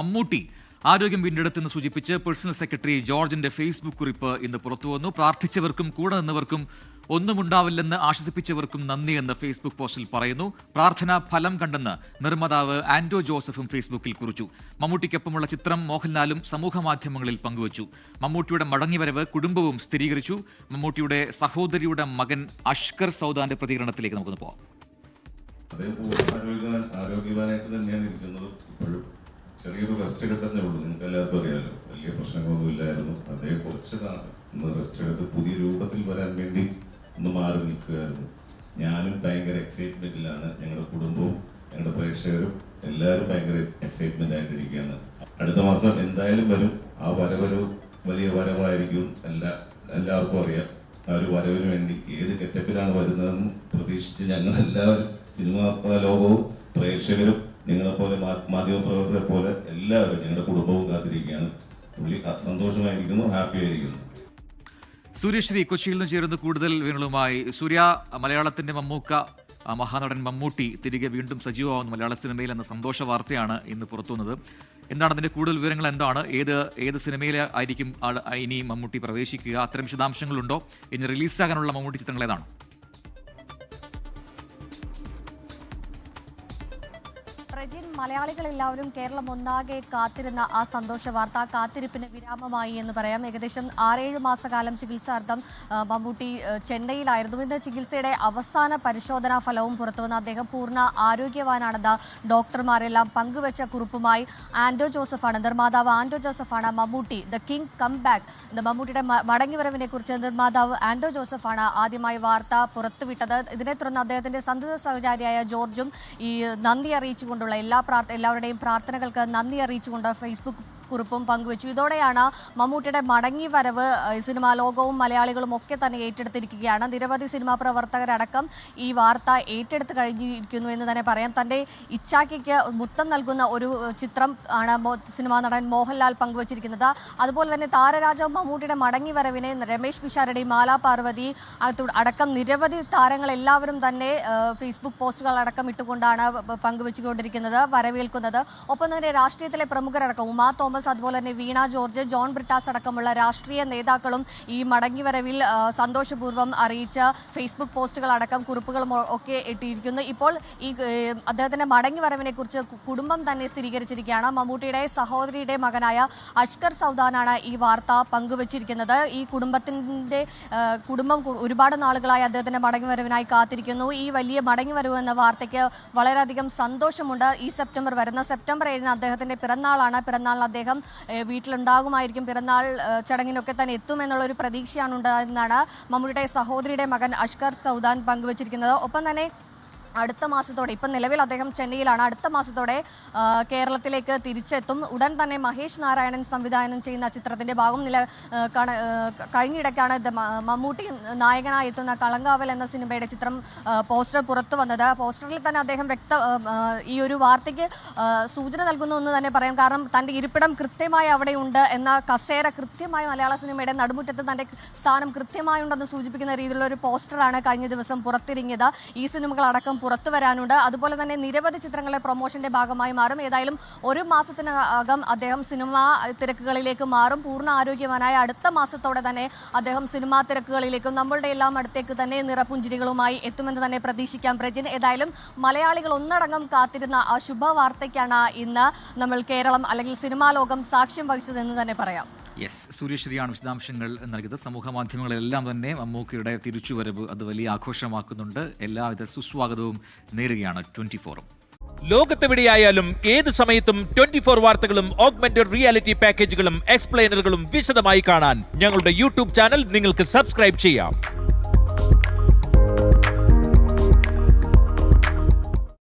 മമ്മൂട്ടി ആരോഗ്യം വീണ്ടെടുത്തെന്ന് സൂചിപ്പിച്ച് personal secretary ജോർജിന്റെ Facebook കുറിപ്പ് ഇന്ന് പുറത്തുവന്നു. പ്രാർത്ഥിച്ചവർക്കും കൂടെ നിന്നവർക്കും ഒന്നുമുണ്ടാവില്ലെന്ന് ആശ്വസിപ്പിച്ചവർക്കും നന്ദിയെന്ന് ഫേസ്ബുക്ക് പോസ്റ്റിൽ പറയുന്നു. പ്രാർത്ഥന ഫലം കണ്ടെന്ന് നിർമ്മാതാവ് ആന്റോ ജോസഫും ഫേസ്ബുക്കിൽ കുറിച്ചു. മമ്മൂട്ടിക്കൊപ്പമുള്ള ചിത്രം മോഹൻലാലും സമൂഹമാധ്യമങ്ങളിൽ പങ്കുവച്ചു. മമ്മൂട്ടിയുടെ മടങ്ങിവരവ് കുടുംബവും സ്ഥിരീകരിച്ചു. മമ്മൂട്ടിയുടെ സഹോദരിയുടെ മകൻ അഷ്കർ സൗദാന്റെ പ്രതികരണത്തിലേക്ക് നമുക്കൊന്ന് പോകാം. ആരോഗ്യവാനായിട്ട് തന്നെയാണ് ഇരിക്കുന്നത്. ഇപ്പോഴും ചെറിയൊരു റെസ്റ്റ് എടുത്തതേ ഉള്ളൂ. നിങ്ങൾക്ക് എല്ലാവർക്കും അറിയാമല്ലോ, വലിയ പ്രശ്നങ്ങളൊന്നും ഇല്ലായിരുന്നു. അതേ കുറച്ച് ഒന്ന് റെസ്റ്റ് എടുത്ത് പുതിയ രൂപത്തിൽ വരാൻ വേണ്ടി ഒന്ന് മാറി നിൽക്കുകയായിരുന്നു. ഞാനും ഭയങ്കര എക്സൈറ്റ്മെന്റിലാണ്. ഞങ്ങളുടെ കുടുംബവും ഞങ്ങളുടെ പ്രേക്ഷകരും എല്ലാവരും ഭയങ്കര എക്സൈറ്റ്മെന്റ് ആയിട്ടിരിക്കുകയാണ്. അടുത്ത മാസം എന്തായാലും വരും. ആ വരവൊരു വലിയ വരവായിരിക്കും. എല്ലാവർക്കും അറിയാം. ആ ഒരു വരവിന് വേണ്ടി ഏത് ഗെറ്റപ്പിലാണ് വരുന്നതെന്ന് പ്രതീക്ഷിച്ച് ഞങ്ങൾ എല്ലാവരും, സിനിമാ ലോകവും പ്രേക്ഷകരും നിങ്ങളെപ്പോലെ മാധ്യമപ്രവർത്തകരെ പോലെ എല്ലാവരും ഞങ്ങളുടെ കുടുംബവും കാത്തിരിക്കുകയാണ്. പുള്ളി സന്തോഷമായിരിക്കുന്നു, ഹാപ്പി ആയിരിക്കുന്നു. സൂര്യശ്രീ കൊച്ചിയിൽ നിന്ന് ചേരുന്ന കൂടുതൽ വിവരങ്ങളുമായി. സൂര്യ, മലയാളത്തിന്റെ മമ്മൂക്ക, മഹാനടൻ മമ്മൂട്ടി തിരികെ വീണ്ടും സജീവമാവുന്നു മലയാള സിനിമയിൽ എന്ന സന്തോഷ വാർത്തയാണ് ഇന്ന് പുറത്തുവന്നത്. എന്താണ് അതിന്റെ കൂടുതൽ വിവരങ്ങൾ? എന്താണ് ഏത് സിനിമയിലായിരിക്കും ഇനി മമ്മൂട്ടി പ്രവേശിക്കുക? അത്തരം വിശദാംശങ്ങളുണ്ടോ? ഇനി റിലീസാകാനുള്ള മമ്മൂട്ടി ചിത്രങ്ങൾ ഏതാണ്? മലയാളികൾ എല്ലാവരും കേരളം ഒന്നാകെ കാത്തിരുന്ന ആ സന്തോഷ വാർത്ത കാത്തിരിപ്പിന് വിരാമമായി എന്ന് പറയാം. ഏകദേശം 6-7 മാസക്കാലം ചികിത്സാർത്ഥം മമ്മൂട്ടി ചെന്നൈയിലായിരുന്നു. ഇന്ന് ചികിത്സയുടെ അവസാന പരിശോധനാ ഫലവും പുറത്തുവന്ന അദ്ദേഹം പൂർണ്ണ ആരോഗ്യവാനാണെന്ന് ഡോക്ടർമാരെല്ലാം പങ്കുവച്ച കുറിപ്പുമായി ആന്റോ ജോസഫാണ്, നിർമ്മാതാവ് ആന്റോ ജോസഫാണ് Mammootty the king come back, മമ്മൂട്ടിയുടെ മടങ്ങിവരവിനെ കുറിച്ച് നിർമ്മാതാവ് ആന്റോ ജോസഫാണ് ആദ്യമായി വാർത്ത പുറത്തുവിട്ടത്. ഇതിനെ തുടർന്ന് അദ്ദേഹത്തിന്റെ സന്തത സഹചാരിയായ ജോർജും ഈ നന്ദി അറിയിച്ചുകൊണ്ടുള്ള എല്ലാവരുടെയും പ്രാർത്ഥനകൾക്ക് നന്ദി അറിയിച്ചുകൊണ്ട് ഫേസ്ബുക്ക് കുറിപ്പും പങ്കുവച്ചു. ഇതോടെയാണ് മമ്മൂട്ടിയുടെ മടങ്ങി വരവ് സിനിമാ ലോകവും മലയാളികളും ഒക്കെ തന്നെ ഏറ്റെടുത്തിരിക്കുകയാണ്. നിരവധി സിനിമാ പ്രവർത്തകരടക്കം ഈ വാർത്ത ഏറ്റെടുത്ത് കഴിഞ്ഞിരിക്കുന്നു എന്ന് തന്നെ പറയാം. തൻ്റെ ഇച്ഛാക്കിക്ക് മുത്തം നൽകുന്ന ഒരു ചിത്രം ആണ് സിനിമാ നടൻ മോഹൻലാൽ പങ്കുവച്ചിരിക്കുന്നത്. അതുപോലെ തന്നെ താരരാജാവ് മമ്മൂട്ടിയുടെ മടങ്ങി വരവിനെ രമേശ് പിഷാരടി, മാലാ പാർവതി അടക്കം നിരവധി താരങ്ങൾ എല്ലാവരും തന്നെ ഫേസ്ബുക്ക് പോസ്റ്റുകൾ അടക്കം ഇട്ടുകൊണ്ടാണ് പങ്കുവച്ചുകൊണ്ടിരിക്കുന്നത്, വരവേൽക്കുന്നത്. ഒപ്പം തന്നെ രാഷ്ട്രീയത്തിലെ പ്രമുഖരടക്കം ഉമാ തോമസ്, അതുപോലെ തന്നെ വീണ ജോർജ്, ജോൺ ബ്രിട്ടാസ് അടക്കമുള്ള രാഷ്ട്രീയ നേതാക്കളും ഈ മടങ്ങിവരവിൽ സന്തോഷപൂർവ്വം അറിയിച്ച ഫേസ്ബുക്ക് പോസ്റ്റുകൾ അടക്കം കുറിപ്പുകളും ഒക്കെ ഇട്ടിരിക്കുന്നു. ഇപ്പോൾ ഈ അദ്ദേഹത്തിന്റെ മടങ്ങിവരവിനെ കുറിച്ച് കുടുംബം തന്നെ സ്ഥിരീകരിച്ചിരിക്കുകയാണ്. മമ്മൂട്ടിയുടെ സഹോദരിയുടെ മകനായ അഷ്കർ സൗദാനാണ് ഈ വാർത്ത പങ്കുവച്ചിരിക്കുന്നത്. ഈ കുടുംബം ഒരുപാട് നാളുകളായി അദ്ദേഹത്തിന്റെ മടങ്ങിവരവിനായി കാത്തിരിക്കുന്നു. ഈ വലിയ മടങ്ങിവരവ് എന്ന വാർത്തയ്ക്ക് വളരെയധികം സന്തോഷമുണ്ട്. ഈ വരുന്ന സെപ്റ്റംബർ 7 അദ്ദേഹത്തിന്റെ പിറന്നാളാണ്. പിറന്നാളിന് അദ്ദേഹം വീട്ടിലുണ്ടാകുമായിരിക്കും. പിറന്നാൾ ചടങ്ങിനൊക്കെ തന്നെ എത്തുമെന്നുള്ള ഒരു പ്രതീക്ഷയാണ് ഉണ്ടായെന്നാണ് മമ്മൂട്ടിയുടെ സഹോദരിയുടെ മകൻ അഷ്കർ സൗദാൻ പങ്കുവച്ചിരിക്കുന്നത്. ഒപ്പം തന്നെ അടുത്ത മാസത്തോടെ, ഇപ്പം നിലവിൽ അദ്ദേഹം ചെന്നൈയിലാണ്, അടുത്ത മാസത്തോടെ കേരളത്തിലേക്ക് തിരിച്ചെത്തും. ഉടൻ തന്നെ മഹേഷ് നാരായണൻ സംവിധാനം ചെയ്യുന്ന ചിത്രത്തിന്റെ ഭാഗം കഴിഞ്ഞിടയ്ക്കാണ് മമ്മൂട്ടി നായകനായി എത്തുന്ന കളങ്കാവൽ എന്ന സിനിമയുടെ ചിത്രം പോസ്റ്റർ പുറത്തു വന്നത്. പോസ്റ്ററിൽ തന്നെ അദ്ദേഹം ഈ ഒരു വാർത്തയ്ക്ക് സൂചന നൽകുന്നു എന്ന് തന്നെ പറയാം. കാരണം തൻ്റെ ഇരിപ്പിടം കൃത്യമായി അവിടെയുണ്ട് എന്ന കസേര കൃത്യമായി മലയാള സിനിമയുടെ നടുമുറ്റത്ത് തൻ്റെ സ്ഥാനം കൃത്യമായുണ്ടെന്ന് സൂചിപ്പിക്കുന്ന രീതിയിലുള്ള ഒരു പോസ്റ്ററാണ് കഴിഞ്ഞ ദിവസം പുറത്തിറങ്ങിയത്. ഈ സിനിമകളടക്കം പുറത്തു വരാനുണ്ട്. അതുപോലെ തന്നെ നിരവധി ചിത്രങ്ങളെ പ്രൊമോഷന്റെ ഭാഗമായി മാറും. ഏതായാലും 1 മാസത്തിനകം അദ്ദേഹം സിനിമാ തിരക്കുകളിലേക്ക് മാറും. പൂർണ്ണ ആരോഗ്യവാനായ അടുത്ത മാസത്തോടെ തന്നെ അദ്ദേഹം സിനിമാ തിരക്കുകളിലേക്കും നമ്മളുടെ എല്ലാം അടുത്തേക്ക് തന്നെ നിറപുഞ്ചിരികളുമായി എത്തുമെന്ന് തന്നെ പ്രതീക്ഷിക്കാം. പ്രജിൻ, ഏതായാലും മലയാളികൾ ഒന്നടങ്കം കാത്തിരുന്ന ആ ശുഭവാർത്തയ്ക്കാണ് ഇന്ന് നമ്മൾ കേരളം അല്ലെങ്കിൽ സിനിമാ ലോകം സാക്ഷ്യം വഹിച്ചതെന്ന് തന്നെ പറയാം. യെസ്, സൂര്യശ്രീയാണ് വിശദാംശങ്ങൾ നൽകിയത്. സമൂഹ മാധ്യമങ്ങളെല്ലാം തന്നെ മമ്മൂക്കയുടെ തിരിച്ചുവരവ് അത് വലിയ ആഘോഷമാക്കുന്നുണ്ട്. എല്ലാവിധ സുസ്വാഗതവും നേരുകയാണ് 24. ലോകത്തെവിടെയായാലും ഏത് സമയത്തും 24 വാർത്തകളും ഓഗ്മെന്റഡ് റിയാലിറ്റി പാക്കേജുകളും എക്സ്പ്ലെയിനറുകളും വിശദമായി കാണാൻ ഞങ്ങളുടെ യൂട്യൂബ് ചാനൽ നിങ്ങൾക്ക് സബ്സ്ക്രൈബ് ചെയ്യാം.